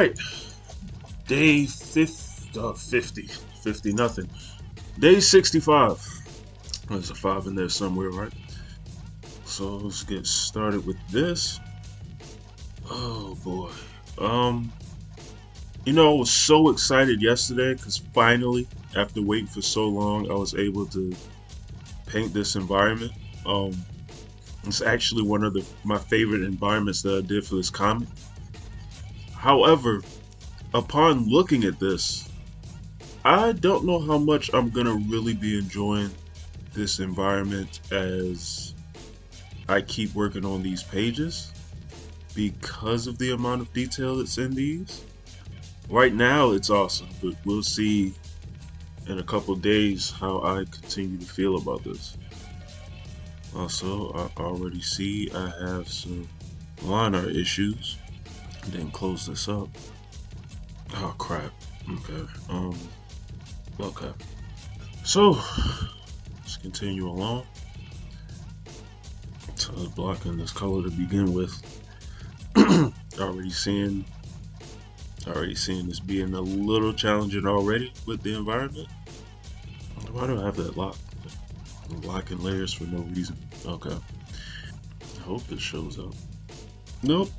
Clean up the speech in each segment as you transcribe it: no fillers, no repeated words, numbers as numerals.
right, day 50 nothing. Day 65. There's a 5 in there somewhere, right? So let's get started with this. Oh boy. Um, I was so excited yesterday because finally, after waiting for so long, I was able to paint this environment. Um, it's actually one of my favorite environments that I did for this comic. However, upon looking at this, I don't know how much I'm gonna really be enjoying this environment as I keep working on these pages because of the amount of detail that's in these. Right now, it's awesome, but we'll see in a couple days how I continue to feel about this. Also, I already see I have some line art issues. Didn't close this up. Oh crap. Okay. Okay. So let's continue along. So I was blocking this color to begin with. already seeing already seeing this being a little challenging already with the environment. Why do I have that lock? I'm locking layers for no reason. Okay. I hope this shows up. Nope.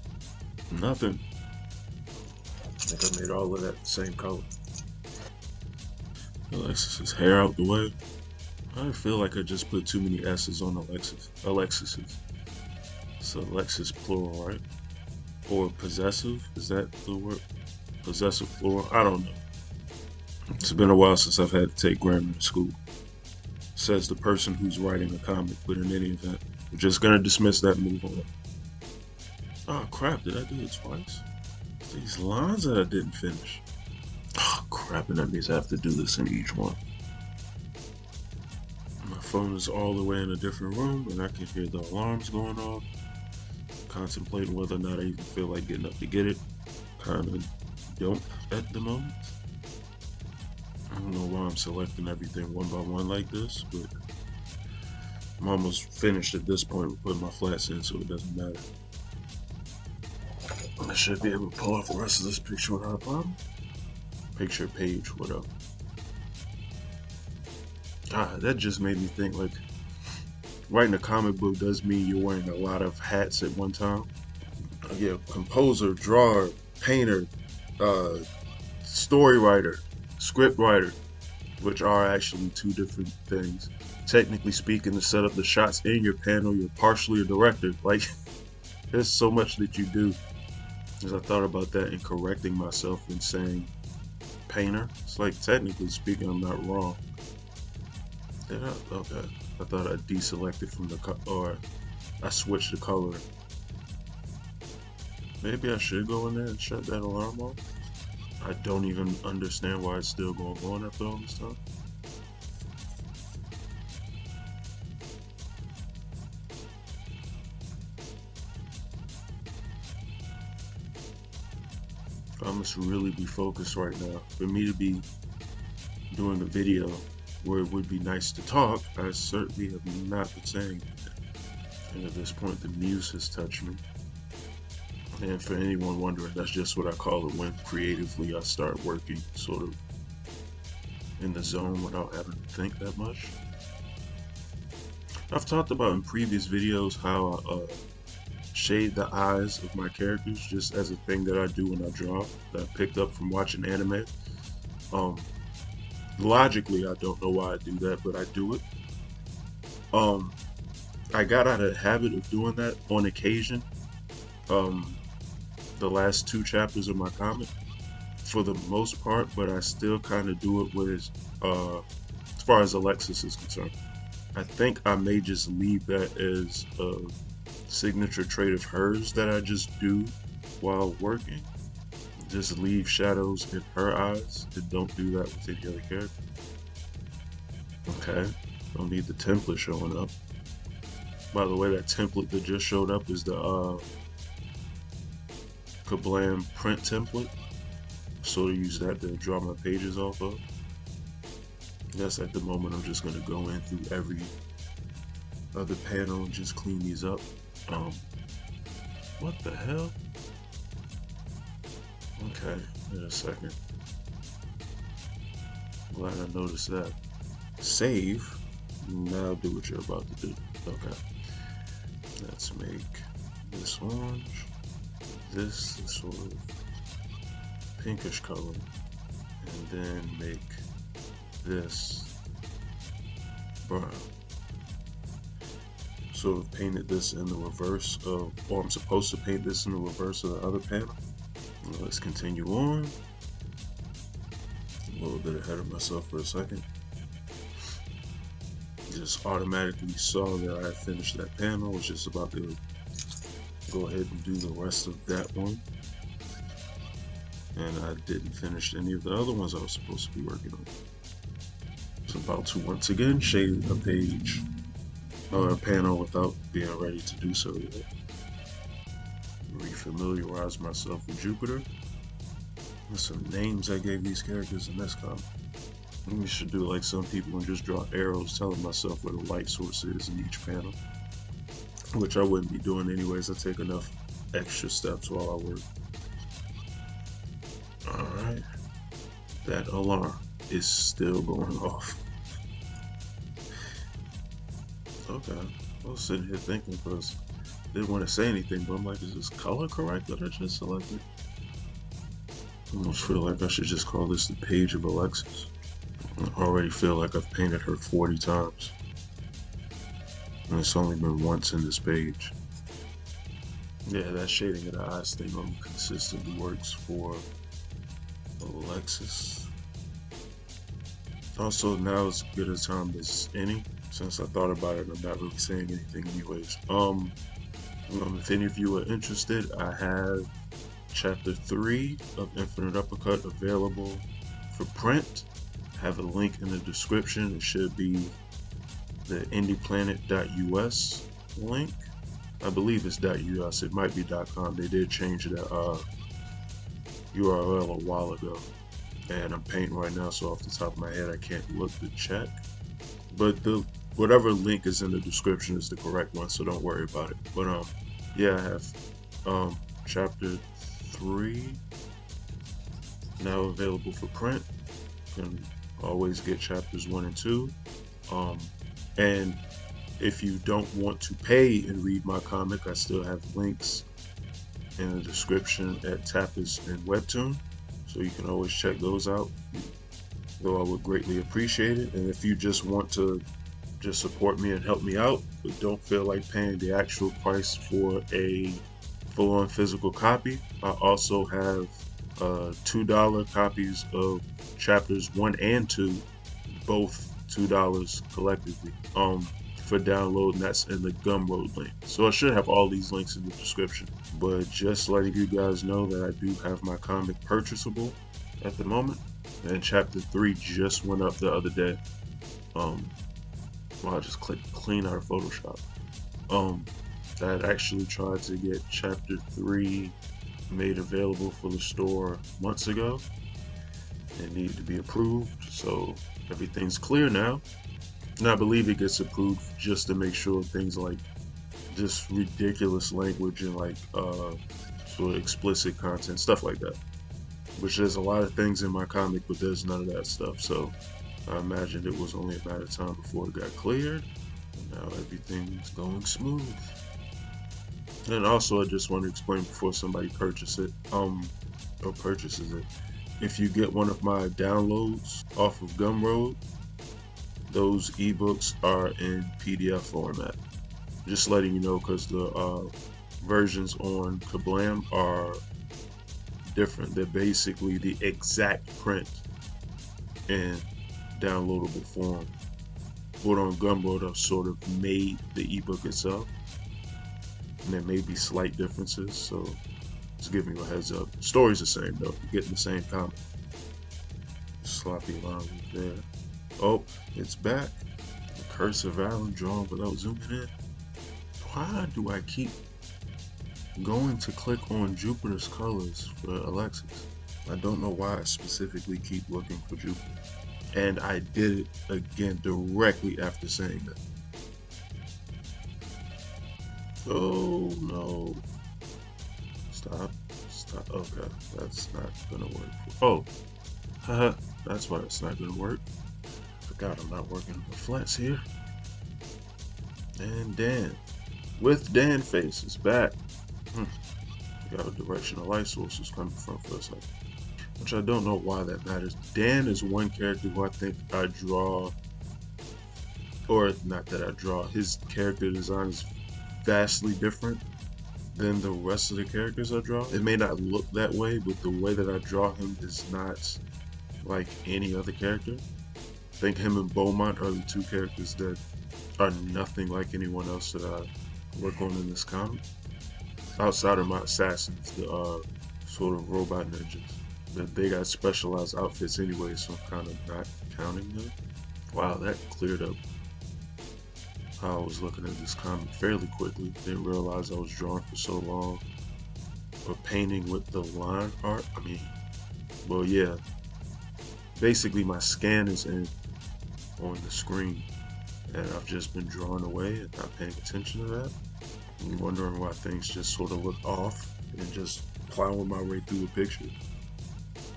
Nothing. I think I made all of that the same color. Alexis's hair out the way. I feel like I just put too many S's on Alexis's. So Alexis plural, right? Or possessive? Is that the word? Possessive plural? I don't know. It's been a while since I've had to take grammar in school. Says the person who's writing a comic, but in any event, we're just gonna dismiss that and move on. Oh crap, did I do it twice? These lines that I didn't finish. Oh crap, and that means I have to do this in each one. My phone is all the way in a different room and I can hear the alarms going off. Contemplating whether or not I even feel like getting up to get it. Kinda don't at the moment. I don't know why I'm selecting everything one by one like this, but I'm almost finished at this point with putting my flats in, so it doesn't matter. I should be able to pull off the rest of this picture without a problem. Picture page, whatever. That just made me think like writing a comic book does mean you're wearing a lot of hats at one time. Yeah, composer, drawer, painter, uh, story writer, script writer, which are actually two different things. Technically speaking, to set up the shots in your panel, you're partially a director. Like, there's so much that you do. As I thought about that and correcting myself and saying painter, it's like technically speaking, I'm not wrong. Did I? Okay. I thought I deselected from the or I switched the color. Maybe I should go in there and shut that alarm off. I don't even understand why it's still going on after all this time. I must really be focused right now. For me to be doing a video where it would be nice to talk, I certainly have not been saying that. And at this point, the muse has touched me. And for anyone wondering, that's just what I call it when creatively I start working sort of in the zone without having to think that much. I've talked about in previous videos how I shade the eyes of my characters just as a thing that I do when I draw that I picked up from watching anime. Um, Logically, I don't know why I do that, but I do it. Um, I got out of the habit of doing that on occasion. Um, the last two chapters of my comic, for the most part, but I still kind of do it with, as far as Alexis is concerned. I think I may just leave that as a signature trait of hers that I just do while working. Just leave shadows in her eyes and don't do that with any other character. Okay, don't need the template showing up. By the way, that template that just showed up is the Kablam print template. So to use that to draw my pages off of. Yes, at the moment I'm just gonna go in through every other panel and just clean these up. What the hell? Okay, wait a second. Glad I noticed that. Save. Now do what you're about to do. Okay. Let's make this orange. This sort of pinkish color. And then make this brown. So I've painted this in the reverse of, or I'm supposed to paint this in the reverse of the other panel. Let's continue on. A little bit ahead of myself for a second. Just automatically saw that I had finished that panel. Was just about to go ahead and do the rest of that one. And I didn't finish any of the other ones I was supposed to be working on. So about to once again shade a page or a panel without being ready to do so yet. Refamiliarize myself with Jupiter. There's some names I gave these characters in this comic. We should do like some people and just draw arrows telling myself where the light source is in each panel. Which I wouldn't be doing anyways. I take enough extra steps while I work. Alright. That alarm is still going off. Okay. I was sitting here thinking because I didn't want to say anything, but I'm like, is this color correct that I just selected? I almost feel like I should just call this the page of Alexis. I already feel like I've painted her 40 times. And it's only been once in this page. Yeah, that shading of the eyes thing consistently works for Alexis. Also, now is as good a time as any. Since I thought about it, I'm not really saying anything anyways. If any of you are interested, I have Chapter 3 of Infinite Uppercut available for print. I have a link in the description. It should be the indieplanet.us link. I believe it's .us. It might be .com. They did change the URL a while ago. And I'm painting right now, so off the top of my head, I can't look to check. But whatever link is in the description is the correct one, so don't worry about it. But yeah, I have Chapter 3 now available for print. You can always get chapters 1 and 2. And if you don't want to pay and read my comic, I still have links in the description at Tapas and Webtoon, so you can always check those out, though I would greatly appreciate it. And if you just want to just support me and help me out, but don't feel like paying the actual price for a full-on physical copy, I also have $2 copies of chapters 1 and 2, both $2 collectively, for download, and that's in the Gumroad link. So I should have all these links in the description, but just letting you guys know that I do have my comic purchasable at the moment, and chapter 3 just went up the other day. Well, I just clicked clean out of Photoshop. I had actually tried to get chapter 3 made available for the store months ago. It needed to be approved, so everything's clear now. And I believe it gets approved just to make sure things like just ridiculous language and like sort of explicit content, stuff like that. Which there's a lot of things in my comic, but there's none of that stuff. So I imagined it was only a matter of time before it got cleared. And now everything's going smooth. And also, I just want to explain before somebody purchases it. If you get one of my downloads off of Gumroad, those ebooks are in PDF format. Just letting you know, because the versions on Kablam are different. They're basically the exact print in downloadable form. But on Gumroad, I've sort of made the ebook itself. And there may be slight differences, so just giving you a heads up. The story's the same though. You're getting the same comic. Sloppy line there. Oh, it's back. The Curse of Alan drawn without zooming in. Why do I keep going to click on Jupiter's colors for Alexis? I don't know why I specifically keep looking for Jupiter. And I did it again directly after saying that. Oh no. Stop. Okay, that's not gonna work. Oh, haha, that's why it's not gonna work. Forgot I'm not working with flats here. And Dan, with Dan face is back. Hmm. Got a direction the light source is coming from for a second. Which I don't know why that matters. Dan is one character who I think I draw, or not that I draw, his character design is vastly different than the rest of the characters I draw. It may not look that way, but the way that I draw him is not like any other character. I think him and Beaumont are the two characters that are nothing like anyone else that I work on in this comic. Outside of my assassins, the sort of robot ninjas. That they got specialized outfits anyway, so I'm kind of not counting them. Wow, that cleared up how I was looking at this comic fairly quickly. Didn't realize I was drawing for so long. Or painting with the line art. I mean, well, yeah. Basically, my scan is in on the screen, and I've just been drawing away and not paying attention to that. And wondering why things just sort of look off and just plowing my way through a picture.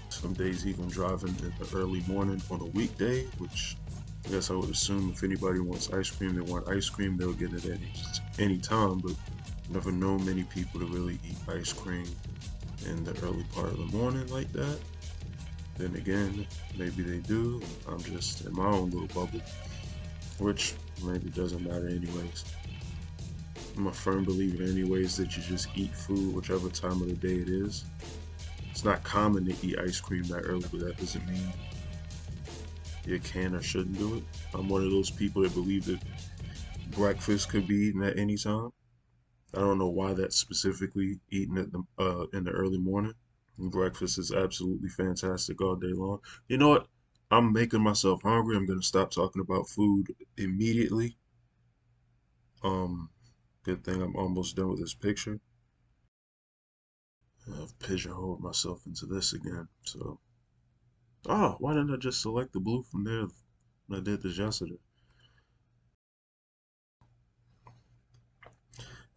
Some days even driving in the early morning on a weekday, which I guess I would assume if anybody wants ice cream, they want ice cream, they'll get it at any time, but never known many people to really eat ice cream in the early part of the morning like that. Then again, maybe they do. I'm just in my own little bubble, which maybe doesn't matter anyways. I'm a firm believer anyways that you just eat food whichever time of the day it is. It's not common to eat ice cream that early, but that doesn't mean you can or shouldn't do it. I'm one of those people that believe that breakfast could be eaten at any time. I don't know why that's specifically eaten at in the early morning. Breakfast is absolutely fantastic all day long. You know what? I'm making myself hungry. I'm gonna stop talking about food immediately. Um, Good thing I'm almost done with this picture. I've pigeonholed myself into this again. So, oh, why didn't I just select the blue from there when I did this yesterday?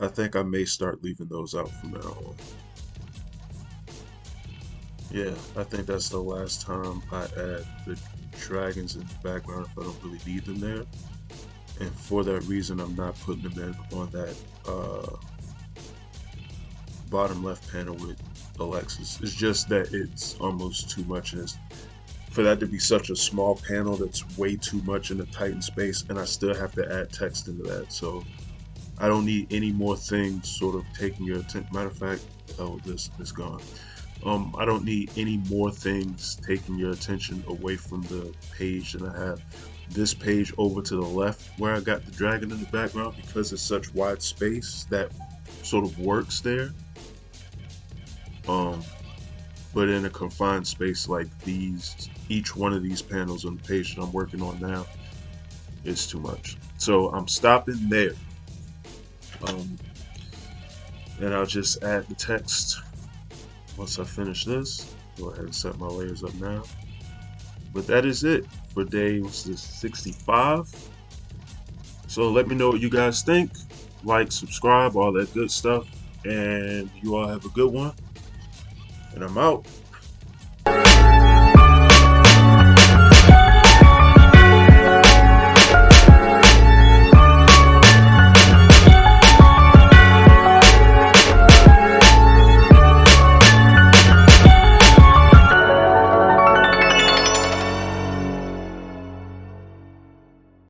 I think I may start leaving those out from now on. Yeah, I think that's the last time I add the dragons in the background if I don't really need them there. And for that reason, I'm not putting them in on that bottom left panel with Alexis. It's just that it's almost too much, and for that to be such a small panel, that's way too much in a tight space, and I still have to add text into that. So I don't need any more things sort of taking your attention. Matter of fact, oh, this is gone. I don't need any more things taking your attention away from the page than I have. This page over to the left where I got the dragon in the background, because it's such wide space that sort of works there. Um, but in a confined space like these, each one of these panels on the page that I'm working on now is too much. So I'm stopping there. Um, and I'll just add the text once I finish this. Go ahead and set my layers up now. But that is it for day, what's this, 65. So let me know what you guys think. Like, subscribe, all that good stuff. And you all have a good one. And I'm out.